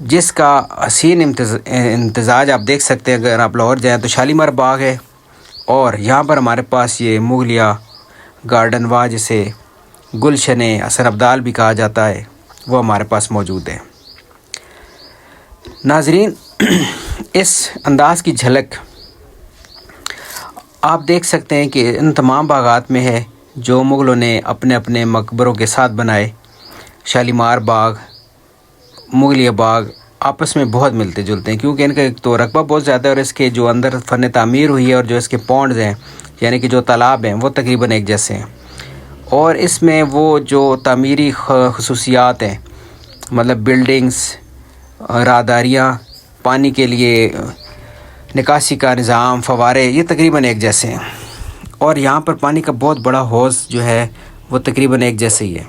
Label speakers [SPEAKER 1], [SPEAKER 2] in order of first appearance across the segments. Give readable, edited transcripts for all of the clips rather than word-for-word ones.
[SPEAKER 1] جس کا حسین امتزاج آپ دیکھ سکتے ہیں. اگر آپ لاہور جائیں تو شالیمار باغ ہے، اور یہاں پر ہمارے پاس یہ مغلیہ گارڈن وا جسے گلشن حسن ابدال بھی کہا جاتا ہے وہ ہمارے پاس موجود ہے. ناظرین، اس انداز کی جھلک آپ دیکھ سکتے ہیں کہ ان تمام باغات میں ہے جو مغلوں نے اپنے اپنے مقبروں کے ساتھ بنائے. شالیمار باغ، مغلیہ باغ آپس میں بہت ملتے جلتے ہیں، کیونکہ ان کا ایک تو رقبہ بہت زیادہ ہے، اور اس کے جو اندر فن تعمیر ہوئی ہے اور جو اس کے پونڈز ہیں یعنی کہ جو تالاب ہیں وہ تقریباً ایک جیسے ہیں. اور اس میں وہ جو تعمیری خصوصیات ہیں، مطلب بلڈنگز، راہداریاں، پانی کے لیے نکاسی کا نظام، فوارے، یہ تقریباً ایک جیسے ہیں. اور یہاں پر پانی کا بہت بڑا حوض جو ہے وہ تقریباً ایک جیسے ہی ہے.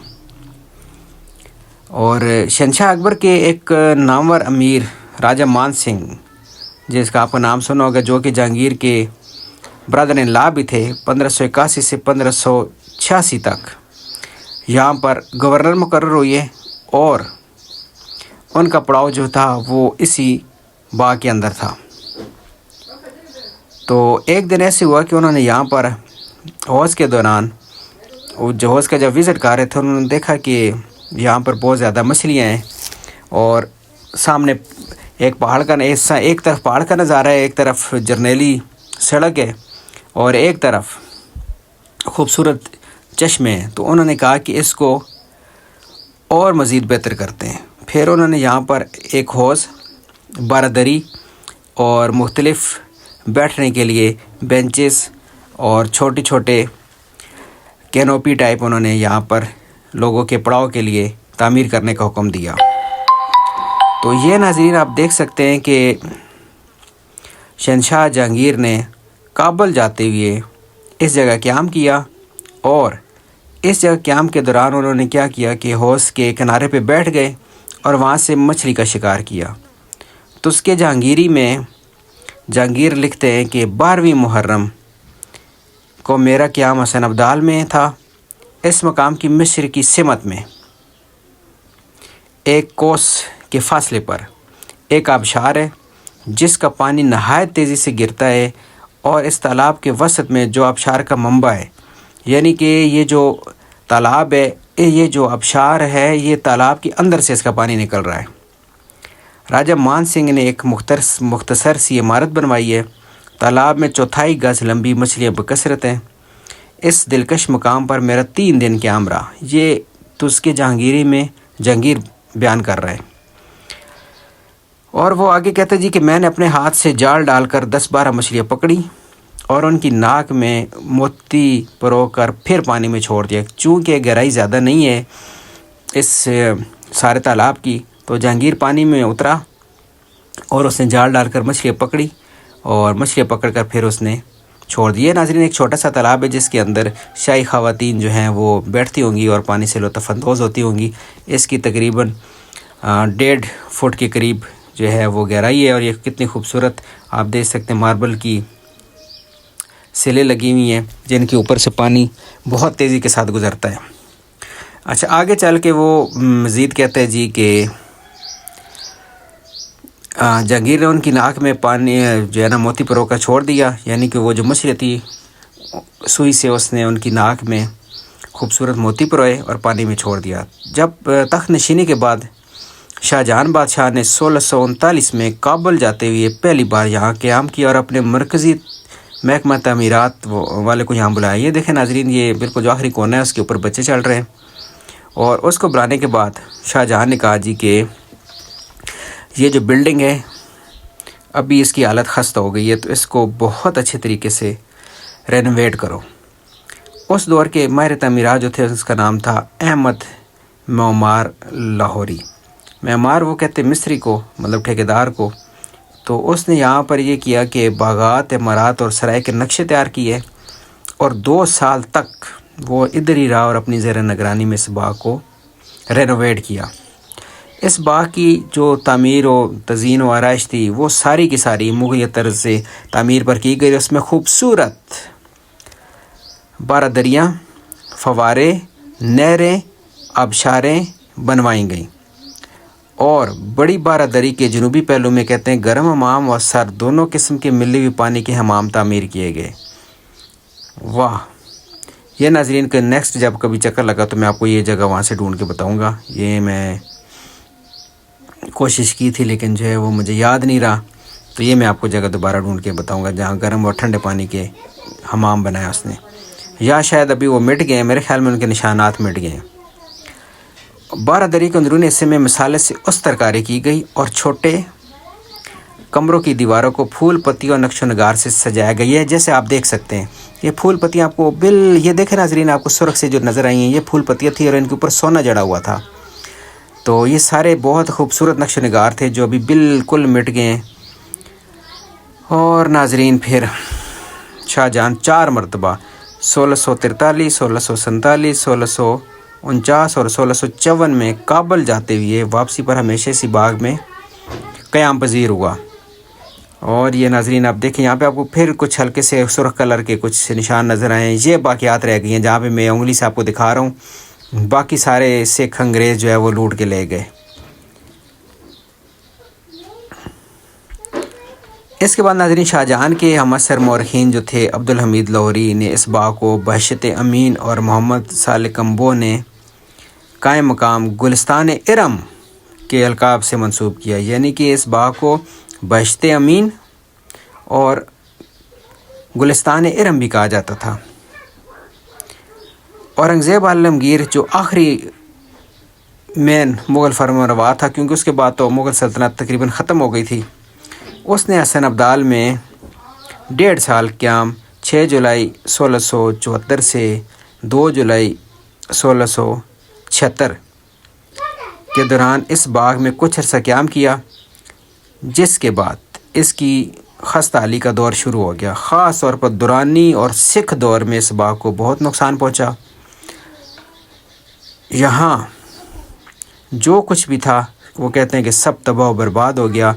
[SPEAKER 1] اور شہنشاہ اکبر کے ایک نامور امیر راجہ مان سنگھ، جس کا آپ کا نام سنا ہوگا، جو کہ جہانگیر کے برادر ان لا بھی تھے، 1581 سے 1586 تک یہاں پر گورنر مقرر ہوئے، اور ان کا پڑاؤ جو تھا وہ اسی باغ کے اندر تھا. تو ایک دن ایسے ہوا کہ انہوں نے یہاں پر حوض کے دوران جو حوض کا جب وزٹ کر رہے تھے، انہوں نے دیکھا کہ یہاں پر بہت زیادہ مچھلیاں ہیں، اور سامنے ایک پہاڑ کا ایک طرف پہاڑ کا نظارہ ہے، ایک طرف جرنیلی سڑک ہے، اور ایک طرف خوبصورت چشمے ہیں. تو انہوں نے کہا کہ اس کو اور مزید بہتر کرتے ہیں. پھر انہوں نے یہاں پر ایک حوض، بارہ اور مختلف بیٹھنے کے لیے بینچز اور چھوٹے چھوٹے کینوپی ٹائپ انہوں نے یہاں پر لوگوں کے پڑاؤ کے لیے تعمیر کرنے کا حکم دیا. تو یہ ناظرین آپ دیکھ سکتے ہیں کہ شہنشاہ جہانگیر نے کابل جاتے ہوئے اس جگہ قیام کیا، اور اس جگہ قیام کے دوران انہوں نے کیا کیا کہ حوض کے کنارے پہ بیٹھ گئے اور وہاں سے مچھلی کا شکار کیا. تو اس کے جہانگیری میں جہانگیر لکھتے ہیں کہ 12ویں محرم کو میرا قیام حسن ابدال میں تھا. اس مقام کی مشرقی سمت میں ایک کوس کے فاصلے پر ایک آبشار ہے جس کا پانی نہایت تیزی سے گرتا ہے، اور اس تالاب کے وسط میں جو آبشار کا منبع ہے، یعنی کہ یہ جو تالاب ہے، یہ جو آبشار ہے، یہ تالاب کے اندر سے اس کا پانی نکل رہا ہے. راجہ مان سنگھ نے ایک مختصر سی عمارت بنوائی ہے. تالاب میں 4 گز لمبی مچھلیاں بکثرت ہیں. اس دلکش مقام پر میرا 3 دن قیام رہا. یہ تو اس کے جہانگیری میں جہانگیر بیان کر رہا ہے. اور وہ آگے کہتا ہے کہ میں نے اپنے ہاتھ سے جال ڈال کر 10-12 مچھلیاں پکڑی اور ان کی ناک میں موتی پرو کر پھر پانی میں چھوڑ دیا. چونکہ گہرائی زیادہ نہیں ہے اس سارے تالاب کی، تو جہانگیر پانی میں اترا اور اس نے جال ڈال کر مچھلیاں پکڑی، اور مچھلیاں پکڑ کر پھر اس نے چھوڑ دیے. ناظرین، ایک چھوٹا سا تالاب ہے جس کے اندر شاہی خواتین جو ہیں وہ بیٹھتی ہوں گی اور پانی سے لطف اندوز ہوتی ہوں گی. اس کی تقریباً 1.5 فٹ کے قریب جو ہے وہ گہرائی ہے، اور یہ کتنی خوبصورت آپ دیکھ سکتے ہیں ماربل کی سلیں لگی ہوئی ہیں جن کے اوپر سے پانی بہت تیزی کے ساتھ گزرتا ہے. اچھا، آگے چل کے وہ مزید کہتے ہیں کہ جہانگیر نے ان کی ناک میں پانی جو ہے نا موتی پرو کا چھوڑ دیا، یعنی کہ وہ جو مچھلی تھی سوئی سے اس نے ان کی ناک میں خوبصورت موتی پروئے اور پانی میں چھوڑ دیا. جب تخت نشینی کے بعد شاہ جہان بادشاہ نے 1639 میں کابل جاتے ہوئے پہلی بار یہاں قیام کیا اور اپنے مرکزی محکمہ تعمیرات والے کو یہاں بلایا. یہ دیکھیں ناظرین، یہ بالکل جو آخری کونا ہے اس کے اوپر بچے چل رہے ہیں. اور اس کو بلانے کے بعد شاہ جہاں نے کہا کہ یہ جو بلڈنگ ہے ابھی اس کی حالت خستہ ہو گئی ہے، تو اس کو بہت اچھے طریقے سے رینوویٹ کرو. اس دور کے ماہر تعمیرات جو تھے اس کا نام تھا احمد معمار لاہوری. معمار وہ کہتے مستری کو، مطلب ٹھیکیدار کو. تو اس نے یہاں پر یہ کیا کہ باغات، عمارات اور سرائے کے نقشے تیار کیے، اور 2 سال تک وہ ادھر ہی رہا اور اپنی زیر نگرانی میں اس باغ کو رینوویٹ کیا. اس باغ کی جو تعمیر و تزئین و آرائش تھی وہ ساری کی ساری مغلیہ طرز سے تعمیر پر کی گئی. اس میں خوبصورت بارہ، فوارے، نہریں، آبشاریں بنوائی گئیں، اور بڑی بارہ دری کے جنوبی پہلو میں کہتے ہیں گرم حمام اور سرد دونوں قسم کے ملے ہوئے پانی کے حمام تعمیر کیے گئے۔ واہ! یہ ناظرین کا نیکسٹ جب کبھی چکر لگا تو میں آپ کو یہ جگہ وہاں سے ڈھونڈ کے بتاؤں گا۔ یہ میں کوشش کی تھی لیکن جو ہے وہ مجھے یاد نہیں رہا، تو یہ میں آپ کو جگہ دوبارہ ڈھونڈ کے بتاؤں گا جہاں گرم اور ٹھنڈے پانی کے حمام بنایا اس نے، یا شاید ابھی وہ مٹ گئے ہیں، میرے خیال میں ان کے نشانات مٹ گئے ہیں۔ بارہ دری کے اندرونی حصے میں مسالت سے استر کاری کی گئی اور چھوٹے کمروں کی دیواروں کو پھول پتی اور نقش و نگار سے سجایا گیا ہے، جیسے آپ دیکھ سکتے ہیں۔ یہ پھول پتیاں آپ کو یہ دیکھیں ناظرین، آپ کو سرخ سے جو نظر آئی ہیں یہ پھول پتیاں تھی اور ان کے اوپر سونا جڑا ہوا تھا، تو یہ سارے بہت خوبصورت نقش و نگار تھے جو ابھی بالکل مٹ گئے ہیں۔ اور ناظرین پھر شاہ جہاں 4 مرتبہ 1643، 1647، 1649 اور 1654 میں کابل جاتے ہوئے واپسی پر ہمیشہ اسی باغ میں قیام پذیر ہوا۔ اور یہ ناظرین آپ دیکھیں یہاں پہ آپ کو پھر کچھ ہلکے سے سرخ کلر کے کچھ نشان نظر آئے ہیں، یہ باقیات رہ گئی ہیں جہاں پہ میں انگلی سے آپ کو دکھا رہا ہوں، باقی سارے سکھ انگریز جو ہے وہ لوٹ کے لے گئے۔ اس کے بعد ناظرین شاہ جہان کے ہم عصر مورخین جو تھے عبدالحمید لاہوری نے اس باغ کو بہشت امین اور محمد صالح کمبو نے قائم مقام گلستان ارم کے القاب سے منسوب کیا، یعنی کہ اس باغ کو بہشت امین اور گلستان ارم بھی کہا جاتا تھا۔ اورنگزیب عالمگیر جو آخری مین مغل فرمان روا تھا، کیونکہ اس کے بعد تو مغل سلطنت تقریباً ختم ہو گئی تھی، اس نے حسن ابدال میں 1.5 سال قیام 6 جولائی 1674 سے 2 جولائی 1676 کے دوران اس باغ میں کچھ عرصہ قیام کیا، جس کے بعد اس کی خستہ حالی کا دور شروع ہو گیا۔ خاص طور پر دورانی اور سکھ دور میں اس باغ کو بہت نقصان پہنچا، یہاں جو کچھ بھی تھا وہ کہتے ہیں کہ سب تباہ و برباد ہو گیا،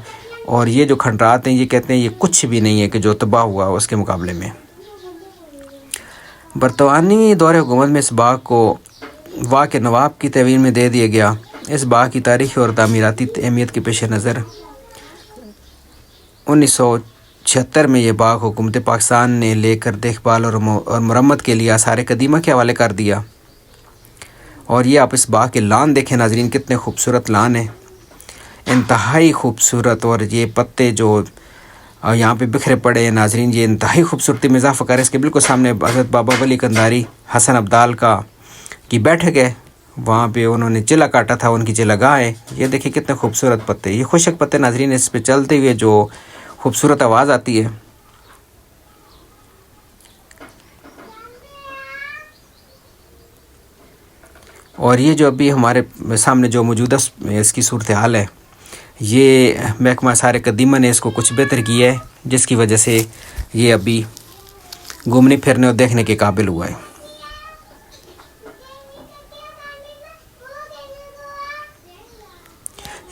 [SPEAKER 1] اور یہ جو کھنڈرات ہیں یہ کہتے ہیں یہ کچھ بھی نہیں ہے کہ جو تباہ ہوا اس کے مقابلے میں۔ برطانوی دور حکومت میں اس باغ کو واہ کے نواب کی تحویل میں دے دیا گیا۔ اس باغ کی تاریخی اور تعمیراتی اہمیت کے پیش نظر 1976 میں یہ باغ حکومت پاکستان نے لے کر دیکھ بھال اور مرمت کے لیے آثار قدیمہ کے حوالے کر دیا۔ اور یہ آپ اس باغ کے لان دیکھیں ناظرین، کتنے خوبصورت لان ہیں، انتہائی خوبصورت، اور یہ پتے جو یہاں پہ بکھرے پڑے ہیں ناظرین، یہ انتہائی خوبصورتی میں اضافہ کر ہے۔ اس کے بالکل سامنے حضرت بابا ولی قنداری حسن ابدال کی بیٹھک ہے، وہاں پہ انہوں نے چلا کاٹا تھا، ان کی چلا گاہ ہے۔ یہ دیکھیں کتنے خوبصورت پتے، یہ خشک پتے ناظرین، اس پہ چلتے ہوئے جو خوبصورت آواز آتی ہے۔ اور یہ جو ابھی ہمارے سامنے جو موجودہ اس کی صورتحال ہے، یہ محکمہ آثار قدیمہ نے اس کو کچھ بہتر کیا ہے، جس کی وجہ سے یہ ابھی گھومنے پھرنے اور دیکھنے کے قابل ہوا ہے۔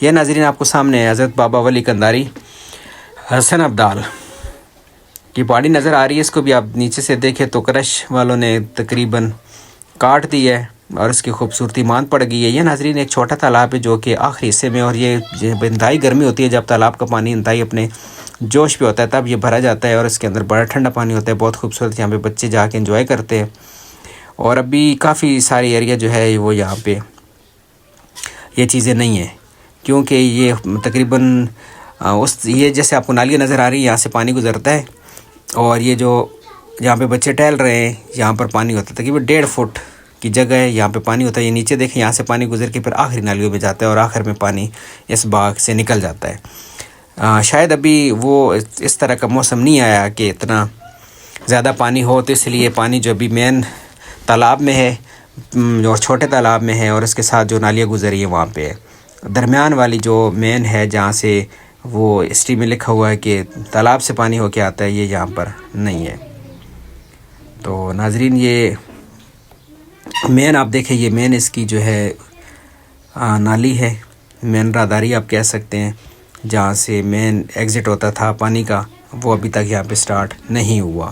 [SPEAKER 1] یہ ناظرین آپ کو سامنے حضرت بابا ولی قنداری حسن ابدال کی پہاڑی نظر آ رہی ہے، اس کو بھی آپ نیچے سے دیکھیں تو کرش والوں نے تقریباً کاٹ دی ہے اور اس کی خوبصورتی مان پڑ گئی ہے۔ یہ ناظرین ایک چھوٹا تالاب ہے جو کہ آخری حصے میں، اور یہ انتہائی گرمی ہوتی ہے جب تالاب کا پانی انتہائی اپنے جوش پہ ہوتا ہے تب یہ بھرا جاتا ہے، اور اس کے اندر بڑا ٹھنڈا پانی ہوتا ہے، بہت خوبصورت، یہاں پہ بچے جا کے انجوائے کرتے ہیں۔ اور ابھی کافی ساری ایریا جو ہے وہ یہاں پہ یہ چیزیں نہیں ہیں، کیونکہ یہ تقریباً یہ جیسے آپ کو نالیاں نظر آ رہی ہے، یہاں سے پانی گزرتا ہے، اور یہ جو یہاں پہ بچے ٹہل رہے ہیں یہاں پر پانی ہوتا ہے، تقریباً 1.5 فٹ کی جگہ ہے، یہاں پہ پانی ہوتا ہے۔ یہ نیچے دیکھیں یہاں سے پانی گزر کے پھر آخری نالیوں میں جاتا ہے، اور آخر میں پانی اس باغ سے نکل جاتا ہے۔ شاید ابھی وہ اس طرح کا موسم نہیں آیا کہ اتنا زیادہ پانی ہو، تو اس لیے پانی جو ابھی مین تالاب میں ہے اور چھوٹے تالاب میں ہے، اور اس کے ساتھ جو نالیاں گزری ہیں وہاں پہ درمیان والی جو مین ہے جہاں سے وہ ہسٹری میں لکھا ہوا ہے کہ تالاب سے پانی ہو کے آتا ہے، یہ یہاں پر نہیں ہے۔ تو ناظرین یہ مین آپ دیکھیں، یہ مین اس کی جو ہے نالی ہے، مین راہداری آپ کہہ سکتے ہیں، جہاں سے مین ایگزٹ ہوتا تھا پانی کا، وہ ابھی تک یہاں پہ سٹارٹ نہیں ہوا۔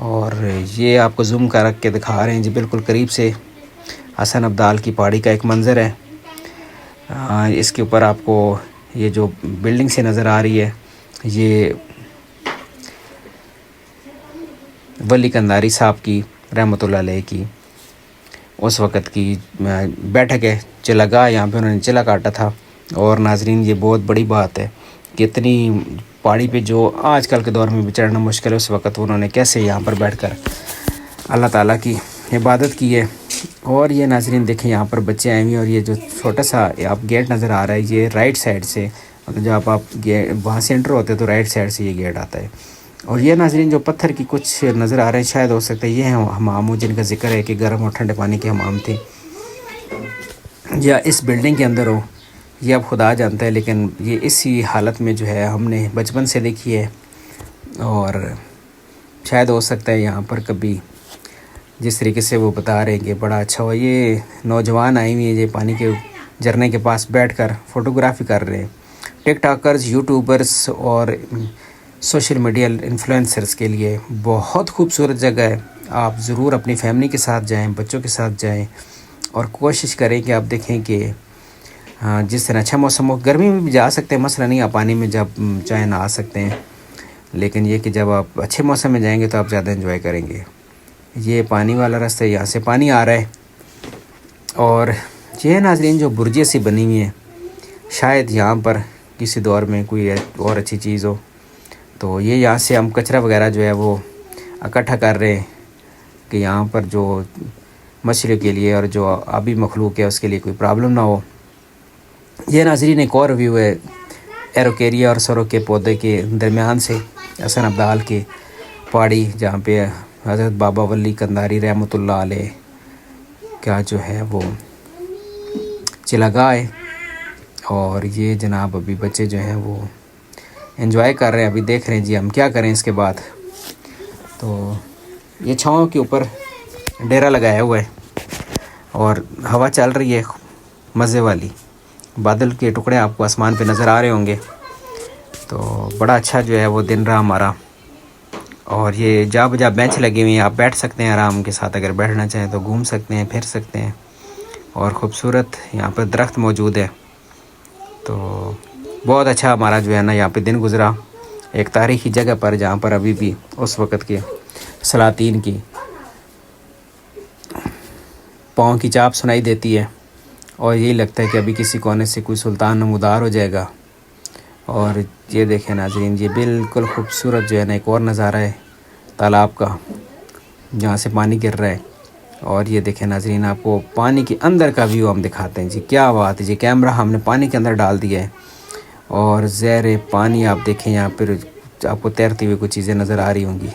[SPEAKER 1] اور یہ آپ کو زوم کر رکھ کے دکھا رہے ہیں جی بالکل قریب سے حسن ابدال کی پہاڑی کا ایک منظر ہے۔ اس کے اوپر آپ کو یہ جو بلڈنگ سے نظر آ رہی ہے یہ ولی قنداری صاحب کی رحمۃ اللہ علیہ کی اس وقت کی بیٹھک ہے، چلا گاہ، یہاں پہ انہوں نے چلا کاٹا تھا۔ اور ناظرین یہ بہت بڑی بات ہے کہ اتنی پہاڑی پہ جو آج کل کے دور میں بھی چڑھنا مشکل ہے، اس وقت انہوں نے کیسے یہاں پر بیٹھ کر اللہ تعالیٰ کی عبادت کی ہے۔ اور یہ ناظرین دیکھیں یہاں پر بچے آئے ہوئے ہیں، اور یہ جو چھوٹا سا آپ گیٹ نظر آ رہا ہے یہ رائٹ سائڈ سے، جب آپ وہاں سے انٹر ہوتے ہیں تو رائٹ سائڈ سے یہ گیٹ آتا ہے۔ اور یہ ناظرین جو پتھر کی کچھ نظر آ رہے ہیں شاید ہو سکتا ہے یہ ہیں حمام جن کا ذکر ہے کہ گرم اور ٹھنڈے پانی کے حمام تھے، یا اس بلڈنگ کے اندر ہو، یہ اب خدا جانتا ہے، لیکن یہ اسی حالت میں جو ہے ہم نے بچپن سے دیکھی ہے۔ اور شاید ہو سکتا ہے یہاں پر کبھی جس طریقے سے وہ بتا رہے ہیں کہ بڑا اچھا ہوا، یہ نوجوان آئی ہوئی ہیں یہ پانی کے جھرنے کے پاس بیٹھ کر فوٹوگرافی کر رہے ہیں۔ ٹک ٹاکرز، یوٹیوبرز اور سوشل میڈیا انفلوئنسرز کے لیے بہت خوبصورت جگہ ہے۔ آپ ضرور اپنی فیملی کے ساتھ جائیں، بچوں کے ساتھ جائیں، اور کوشش کریں کہ آپ دیکھیں کہ جس طرح اچھا موسم ہو، گرمی میں بھی جا سکتے ہیں، مسئلہ نہیں، آپ پانی میں جب چاہیں نہ آ سکتے ہیں، لیکن یہ کہ جب آپ اچھے موسم میں جائیں گے تو آپ زیادہ انجوائے کریں گے۔ یہ پانی والا راستہ ہے، یہاں سے پانی آ رہا ہے۔ اور یہ ناظرین جو برجیں سی بنی ہوئی ہیں، شاید یہاں پر کسی دور میں کوئی اور اچھی چیز ہو، تو یہ یہاں سے ہم کچرا وغیرہ جو ہے وہ اکٹھا کر رہے ہیں کہ یہاں پر جو مچھلیوں کے لیے اور جو آبی مخلوق ہے اس کے لیے کوئی پرابلم نہ ہو۔ یہ ناظرین ایک اور ویو ہے ایروکیریا اور سرو کے پودے کے درمیان سے حسن ابدال کی پہاڑی، جہاں پہ حضرت بابا ولی قنداری رحمۃ اللہ علیہ کا جو ہے وہ چلا گاہ ہے۔ اور یہ جناب ابھی بچے جو ہیں وہ انجوائے کر رہے ہیں، ابھی دیکھ رہے ہیں جی ہم کیا کریں اس کے بعد۔ تو یہ چھاؤں کے اوپر ڈیرا لگایا ہوا ہے اور ہوا چل رہی ہے مزے والی، بادل کے ٹکڑے آپ کو آسمان پہ نظر آ رہے ہوں گے۔ تو بڑا اچھا جو ہے وہ دن رہا ہمارا۔ اور یہ جا بجا بینچ لگے ہوئے ہیں، آپ بیٹھ سکتے ہیں آرام کے ساتھ، اگر بیٹھنا چاہیں تو گھوم سکتے ہیں، پھر سکتے ہیں، اور خوبصورت یہاں پر درخت موجود ہے۔ تو بہت اچھا ہمارا جو ہے نا یہاں پہ دن گزرا، ایک تاریخی جگہ پر جہاں پر ابھی بھی اس وقت کے سلاطین کی پاؤں کی چاپ سنائی دیتی ہے، اور یہی لگتا ہے کہ ابھی کسی کونے سے کوئی سلطان نمودار ہو جائے گا۔ اور یہ دیکھیں ناظرین، یہ بالکل خوبصورت جو ہے نا ایک اور نظارہ ہے تالاب کا جہاں سے پانی گر رہا ہے۔ اور یہ دیکھیں ناظرین، آپ کو پانی کے اندر کا ویو ہم دکھاتے ہیں جی، کیا بات ہے جی، کیمرہ ہم نے پانی کے اندر ڈال دیا ہے، اور زیر پانی آپ دیکھیں یہاں پر آپ کو تیرتی ہوئی کچھ چیزیں نظر آ رہی ہوں گی۔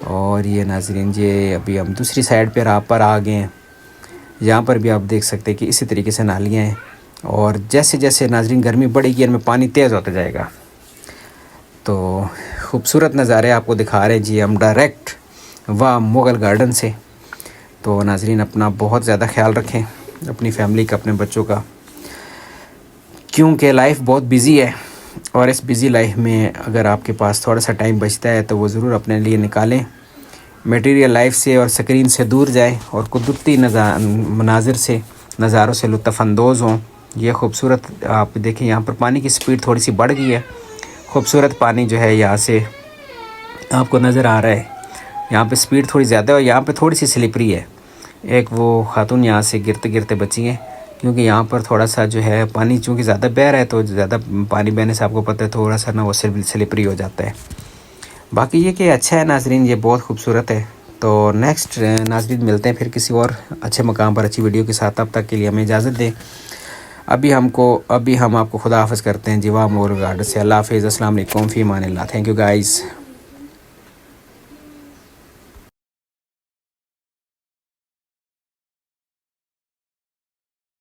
[SPEAKER 1] اور یہ ناظرین یہ ابھی ہم دوسری سائڈ پہ آپ پر آ گئے ہیں، یہاں پر بھی آپ دیکھ سکتے ہیں کہ اسی طریقے سے نالیاں ہیں، اور جیسے جیسے ناظرین گرمی بڑھے گی ان میں پانی تیز ہوتا جائے گا۔ تو خوبصورت نظارے آپ کو دکھا رہے ہیں جی ہم ڈائریکٹ مغل گارڈن سے۔ تو ناظرین اپنا بہت زیادہ خیال رکھیں، اپنی فیملی کا، اپنے بچوں کا، کیونکہ لائف بہت بزی ہے، اور اس بزی لائف میں اگر آپ کے پاس تھوڑا سا ٹائم بچتا ہے تو وہ ضرور اپنے لیے نکالیں، میٹیریل لائف سے اور سکرین سے دور جائیں، اور قدرتی مناظر سے، نظاروں سے لطف اندوز ہوں۔ یہ خوبصورت آپ دیکھیں یہاں پر پانی کی سپیڈ تھوڑی سی بڑھ گئی ہے، خوبصورت پانی جو ہے یہاں سے آپ کو نظر آ رہا ہے، یہاں پہ سپیڈ تھوڑی زیادہ ہے، اور یہاں پہ تھوڑی سی سلپری ہے۔ ایک وہ خاتون یہاں سے گرتے گرتے بچی ہیں، کیونکہ یہاں پر تھوڑا سا جو ہے پانی چونکہ زیادہ بہہ رہا ہے، تو زیادہ پانی بہنے سے آپ کو پتہ ہے تھوڑا سا نا وہ سلپری ہو جاتا ہے۔ باقی یہ کہ اچھا ہے ناظرین، یہ بہت خوبصورت ہے۔ تو نیکسٹ ناظرین ملتے ہیں پھر کسی اور اچھے مقام پر اچھی ویڈیو کے ساتھ، تب تک کے لیے ہمیں اجازت دیں۔ ابھی ہم آپ کو خدا حافظ کرتے ہیں جی مغل گارڈن سے۔ اللہ حافظ، السلام علیکم، فی Aman Ullah, thank you guys.